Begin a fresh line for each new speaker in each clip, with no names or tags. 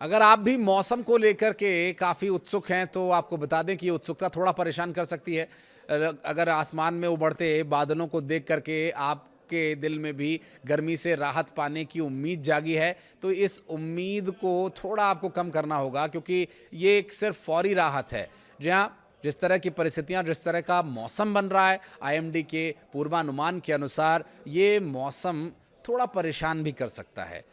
अगर आप भी मौसम को लेकर के काफ़ी उत्सुक हैं तो आपको बता दें कि ये उत्सुकता थोड़ा परेशान कर सकती है। अगर आसमान में उबड़ते बादलों को देख कर के आपके दिल में भी गर्मी से राहत पाने की उम्मीद जागी है, तो इस उम्मीद को थोड़ा आपको कम करना होगा क्योंकि ये एक सिर्फ फौरी राहत है। जहाँ जिस तरह की परिस्थितियाँ, जिस तरह का मौसम बन रहा है, आईएमडी के पूर्वानुमान के अनुसार ये मौसम थोड़ा परेशान भी कर सकता है।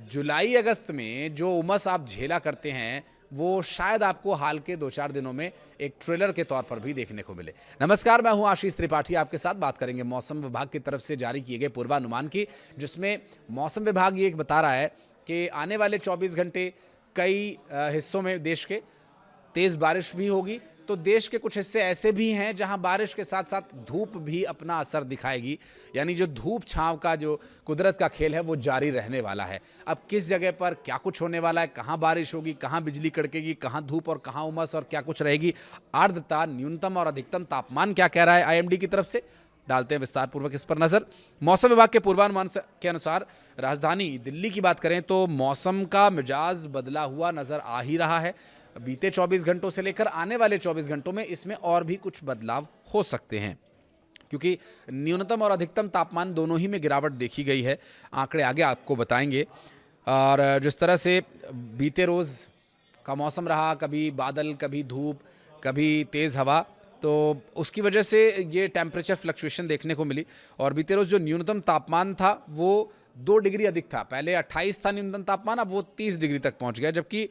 जुलाई अगस्त में जो उमस आप झेला करते हैं वो शायद आपको हाल के 2-4 दिनों में एक ट्रेलर के तौर पर भी देखने को मिले। नमस्कार, मैं हूं आशीष त्रिपाठी। आपके साथ बात करेंगे मौसम विभाग की तरफ से जारी किए गए पूर्वानुमान की, जिसमें मौसम विभाग ये बता रहा है कि आने वाले 24 घंटे कई हिस्सों में देश के तेज बारिश भी होगी। तो देश के कुछ हिस्से ऐसे भी हैं जहां बारिश के साथ साथ धूप भी अपना असर दिखाएगी, यानी जो धूप छांव का जो कुदरत का खेल है वो जारी रहने वाला है। अब किस जगह पर क्या कुछ होने वाला है, कहां बारिश होगी, कहां बिजली कड़केगी, कहां धूप और कहां उमस और क्या कुछ रहेगी, आर्द्रता, न्यूनतम और अधिकतम तापमान क्या कह रहा है आईएमडी की तरफ से, डालते हैं विस्तार पूर्वक इस पर नजर। मौसम विभाग के पूर्वानुमान के अनुसार राजधानी दिल्ली की बात करें तो मौसम का मिजाज बदला हुआ नजर आ ही रहा है। बीते 24 घंटों से लेकर आने वाले 24 घंटों में इसमें और भी कुछ बदलाव हो सकते हैं, क्योंकि न्यूनतम और अधिकतम तापमान दोनों ही में गिरावट देखी गई है। आंकड़े आगे आपको बताएंगे। और जिस तरह से बीते रोज़ का मौसम रहा, कभी बादल, कभी धूप, कभी तेज़ हवा, तो उसकी वजह से ये टेम्परेचर फ्लक्चुएशन देखने को मिली। और बीते रोज़ जो न्यूनतम तापमान था वो 2 डिग्री अधिक था। पहले 28 था न्यूनतम तापमान, अब वो 30 डिग्री तक पहुंच गया, जबकि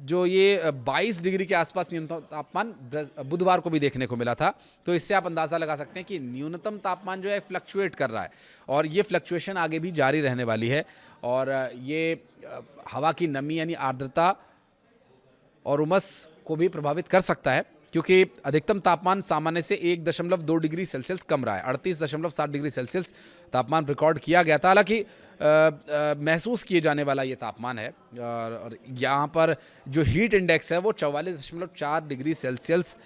जो ये 22 डिग्री के आसपास न्यूनतम तापमान बुधवार को भी देखने को मिला था। तो इससे आप अंदाज़ा लगा सकते हैं कि न्यूनतम तापमान जो है फ्लक्चुएट कर रहा है और ये फ्लक्चुएशन आगे भी जारी रहने वाली है। और ये हवा की नमी यानी आर्द्रता और उमस को भी प्रभावित कर सकता है, क्योंकि अधिकतम तापमान सामान्य से 1.2 डिग्री सेल्सियस कम रहा है। 38.7 डिग्री सेल्सियस तापमान रिकॉर्ड किया गया था। हालांकि महसूस किए जाने वाला ये तापमान है। और यहाँ पर जो हीट इंडेक्स है वो 44.4 डिग्री सेल्सियस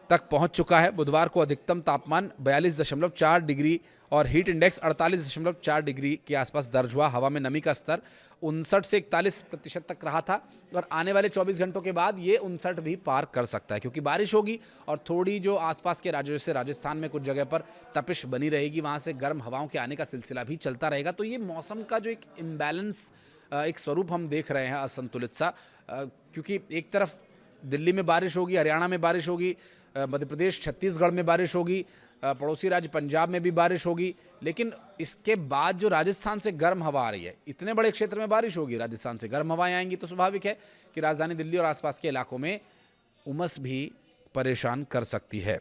तक पहुंच चुका है। बुधवार को अधिकतम तापमान 42.4 डिग्री और हीट इंडेक्स 48.4 डिग्री के आसपास दर्ज हुआ। हवा में नमी का स्तर 59 से 41% तक रहा था और आने वाले 24 घंटों के बाद ये 59 भी पार कर सकता है, क्योंकि बारिश होगी और थोड़ी जो आसपास के राज्यों जैसे राजस्थान में कुछ जगह पर तपिश बनी रहेगी, वहाँ से गर्म हवाओं के आने का सिलसिला भी चलता रहेगा। तो ये मौसम का जो एक इम्बैलेंस, एक स्वरूप हम देख रहे हैं असंतुलित सा, क्योंकि एक तरफ दिल्ली में बारिश होगी, हरियाणा में बारिश होगी, मध्य प्रदेश छत्तीसगढ़ में बारिश होगी, पड़ोसी राज्य पंजाब में भी बारिश होगी, लेकिन इसके बाद जो राजस्थान से गर्म हवा आ रही है, इतने बड़े क्षेत्र में बारिश होगी, राजस्थान से गर्म हवाएं आएंगी, तो स्वाभाविक है कि राजधानी दिल्ली और आसपास के इलाकों में उमस भी परेशान कर सकती है।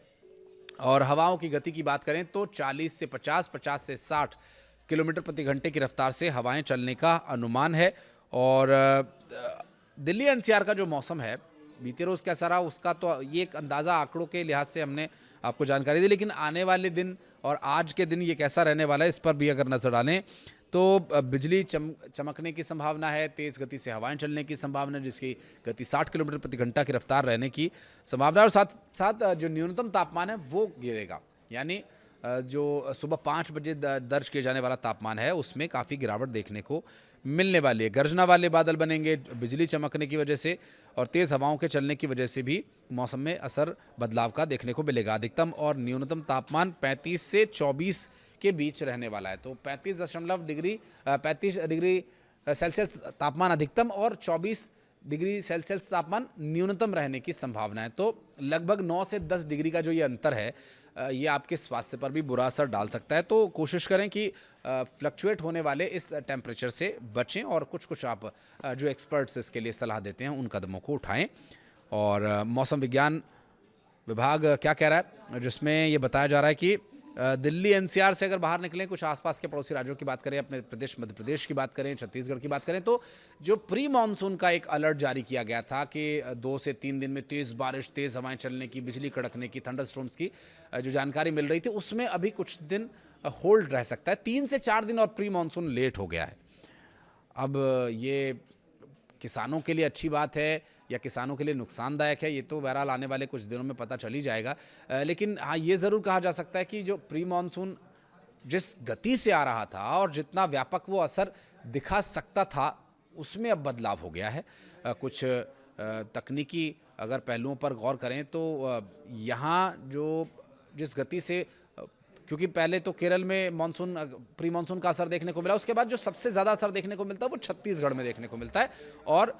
और हवाओं की गति की बात करें तो 40 से 50, 50 से 60 किलोमीटर प्रति घंटे की रफ्तार से हवाएं चलने का अनुमान है। और दिल्ली एनसीआर का जो मौसम है बीते रोज़ कैसा रहा उसका तो ये एक अंदाज़ा आंकड़ों के लिहाज से हमने आपको जानकारी दी, लेकिन आने वाले दिन और आज के दिन ये कैसा रहने वाला है इस पर भी अगर नज़र डालें तो बिजली चमकने की संभावना है, तेज़ गति से हवाएं चलने की संभावना है, जिसकी गति 60 किलोमीटर प्रति घंटा की रफ्तार रहने की संभावना है। और साथ साथ जो न्यूनतम तापमान है वो गिरेगा, यानी जो सुबह 5 बजे दर्ज किए जाने वाला तापमान है उसमें काफ़ी गिरावट देखने को मिलने वाली है। गर्जना वाले बादल बनेंगे बिजली चमकने की वजह से और तेज़ हवाओं के चलने की वजह से भी मौसम में असर बदलाव का देखने को मिलेगा। अधिकतम और न्यूनतम तापमान 35 से 24 के बीच रहने वाला है। तो 35 डिग्री सेल्सियस तापमान अधिकतम और 24 डिग्री सेल्सियस तापमान न्यूनतम रहने की संभावना है। तो लगभग 9 से 10 डिग्री का जो ये अंतर है ये आपके स्वास्थ्य पर भी बुरा असर डाल सकता है। तो कोशिश करें कि फ्लक्चुएट होने वाले इस टेम्परेचर से बचें और कुछ आप जो एक्सपर्ट्स इसके लिए सलाह देते हैं उन कदमों को उठाएं। और मौसम विज्ञान विभाग क्या कह रहा है, जिसमें ये बताया जा रहा है कि दिल्ली एनसीआर से अगर बाहर निकलें, कुछ आसपास के पड़ोसी राज्यों की बात करें, अपने प्रदेश मध्य प्रदेश की बात करें, छत्तीसगढ़ की बात करें, तो जो प्री मानसून का एक अलर्ट जारी किया गया था कि 2 से 3 दिन में तेज़ बारिश, तेज़ हवाएं चलने की, बिजली कड़कने की, थंडरस्टॉर्म्स की जो जानकारी मिल रही थी, उसमें अभी कुछ दिन होल्ड रह सकता है। 3 से 4 दिन और प्री मानसून लेट हो गया है। अब ये किसानों के लिए अच्छी बात है या किसानों के लिए नुकसानदायक है, ये तो बहरहाल आने वाले कुछ दिनों में पता चल ही जाएगा। लेकिन हाँ, ये ज़रूर कहा जा सकता है कि जो प्री मानसून जिस गति से आ रहा था और जितना व्यापक वो असर दिखा सकता था उसमें अब बदलाव हो गया है। कुछ तकनीकी अगर पहलुओं पर गौर करें तो यहाँ जो जिस गति से क्योंकि पहले तो केरल में मानसून प्री मानसून का असर देखने को मिला, उसके बाद जो सबसे ज़्यादा असर देखने को मिलता है वो छत्तीसगढ़ में देखने को मिलता है और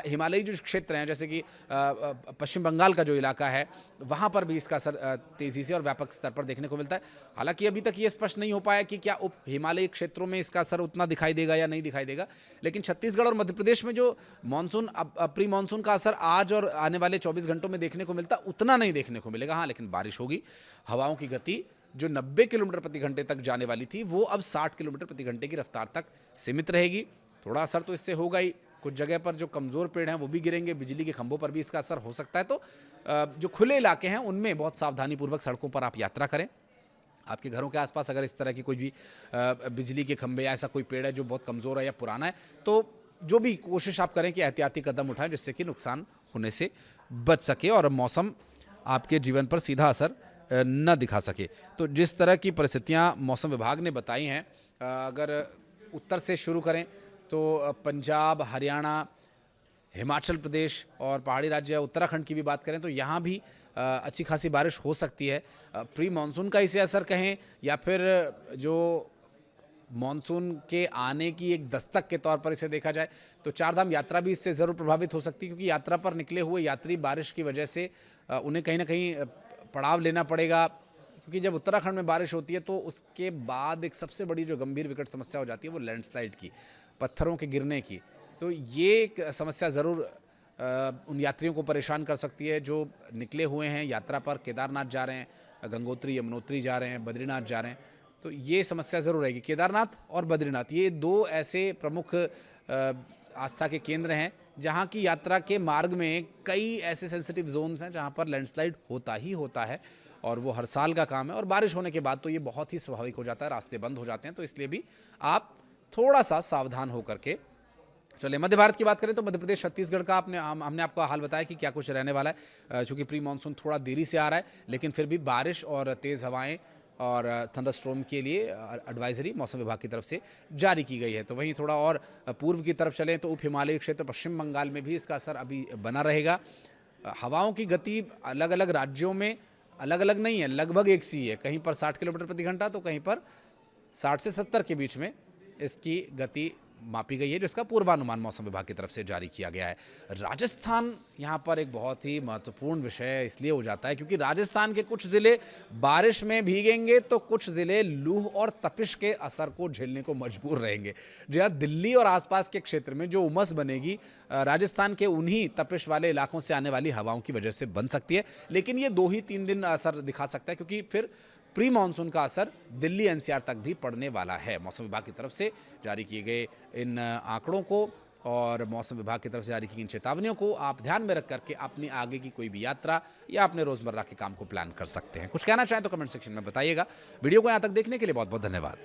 हिमालयी जो क्षेत्र हैं जैसे कि पश्चिम बंगाल का जो इलाका है वहाँ पर भी इसका असर तेज़ी से और व्यापक स्तर पर देखने को मिलता है। हालांकि अभी तक ये स्पष्ट नहीं हो पाया कि क्या उप हिमालयी क्षेत्रों में इसका असर उतना दिखाई देगा या नहीं दिखाई देगा, लेकिन छत्तीसगढ़ और मध्य प्रदेश में जो मानसून प्री मानसून का असर आज और आने वाले 24 घंटों में देखने को मिलता उतना नहीं देखने को मिलेगा। हाँ, लेकिन बारिश होगी। हवाओं की गति जो 90 किलोमीटर प्रति घंटे तक जाने वाली थी वो अब 60 किलोमीटर प्रति घंटे की रफ्तार तक सीमित रहेगी। थोड़ा असर तो इससे होगा ही, कुछ जगह पर जो कमज़ोर पेड़ हैं वो भी गिरेंगे, बिजली के खंभों पर भी इसका असर हो सकता है। तो जो खुले इलाके हैं उनमें बहुत सावधानीपूर्वक सड़कों पर आप यात्रा करें। आपके घरों के आसपास अगर इस तरह की कोई भी बिजली के खंभे या ऐसा कोई पेड़ है जो बहुत कमज़ोर है या पुराना है, तो जो भी कोशिश आप करें कि एहतियाती कदम उठाएं जिससे कि नुकसान होने से बच सके और मौसम आपके जीवन पर सीधा असर न दिखा सके। तो जिस तरह की परिस्थितियां मौसम विभाग ने बताई हैं, अगर उत्तर से शुरू करें तो पंजाब, हरियाणा, हिमाचल प्रदेश और पहाड़ी राज्य उत्तराखंड की भी बात करें तो यहाँ भी अच्छी खासी बारिश हो सकती है। प्री मानसून का इसे असर कहें या फिर जो मानसून के आने की एक दस्तक के तौर पर इसे देखा जाए तो चारधाम यात्रा भी इससे ज़रूर प्रभावित हो सकती है, क्योंकि यात्रा पर निकले हुए यात्री बारिश की वजह से उन्हें कहीं ना कहीं पड़ाव लेना पड़ेगा। क्योंकि जब उत्तराखंड में बारिश होती है तो उसके बाद एक सबसे बड़ी जो गंभीर विकट समस्या हो जाती है वो लैंडस्लाइड की, पत्थरों के गिरने की। तो ये एक समस्या ज़रूर उन यात्रियों को परेशान कर सकती है जो निकले हुए हैं यात्रा पर, केदारनाथ जा रहे हैं, गंगोत्री यमुनोत्री जा रहे हैं, बद्रीनाथ जा रहे हैं। तो ये समस्या ज़रूर रहेगी। केदारनाथ और बद्रीनाथ ये दो ऐसे प्रमुख आस्था के केंद्र हैं जहाँ की यात्रा के मार्ग में कई ऐसे सेंसिटिव जोन्स हैं जहाँ पर लैंडस्लाइड होता ही होता है और वो हर साल का काम है। और बारिश होने के बाद तो ये बहुत ही स्वाभाविक हो जाता है, रास्ते बंद हो जाते हैं। तो इसलिए भी आप थोड़ा सा सावधान होकर के चलिए। मध्य भारत की बात करें तो मध्य प्रदेश, छत्तीसगढ़ का हमने आपको हाल बताया कि क्या कुछ रहने वाला है। चूँकि प्री मानसून थोड़ा देरी से आ रहा है, लेकिन फिर भी बारिश और तेज़ हवाएं और थंडरस्टॉर्म के लिए एडवाइजरी मौसम विभाग की तरफ से जारी की गई है। तो वहीं थोड़ा और पूर्व की तरफ चलें तो उप हिमालयी क्षेत्र पश्चिम बंगाल में भी इसका असर अभी बना रहेगा। हवाओं की गति अलग अलग राज्यों में अलग अलग नहीं है, लगभग एक सी है। कहीं पर 60 किलोमीटर प्रति घंटा तो कहीं पर 60 से 70 के बीच में इसकी गति मापी गई है, जिसका पूर्वानुमान मौसम विभाग की तरफ से जारी किया गया है। राजस्थान यहाँ पर एक बहुत ही महत्वपूर्ण विषय इसलिए हो जाता है क्योंकि राजस्थान के कुछ ज़िले बारिश में भीगेंगे तो कुछ ज़िले लू और तपिश के असर को झेलने को मजबूर रहेंगे। जहाँ दिल्ली और आसपास के क्षेत्र में जो उमस बनेगी राजस्थान के उन्हीं तपिश वाले इलाकों से आने वाली हवाओं की वजह से बन सकती है। लेकिन ये 2 ही 3 दिन असर दिखा सकता है क्योंकि फिर प्री मानसून का असर दिल्ली एनसीआर तक भी पड़ने वाला है। मौसम विभाग की तरफ से जारी किए गए इन आंकड़ों को और मौसम विभाग की तरफ से जारी की इन चेतावनियों को आप ध्यान में रख करके अपनी आगे की कोई भी यात्रा या अपने रोजमर्रा के काम को प्लान कर सकते हैं। कुछ कहना चाहें तो कमेंट सेक्शन में बताइएगा। वीडियो को यहाँ तक देखने के लिए बहुत बहुत धन्यवाद।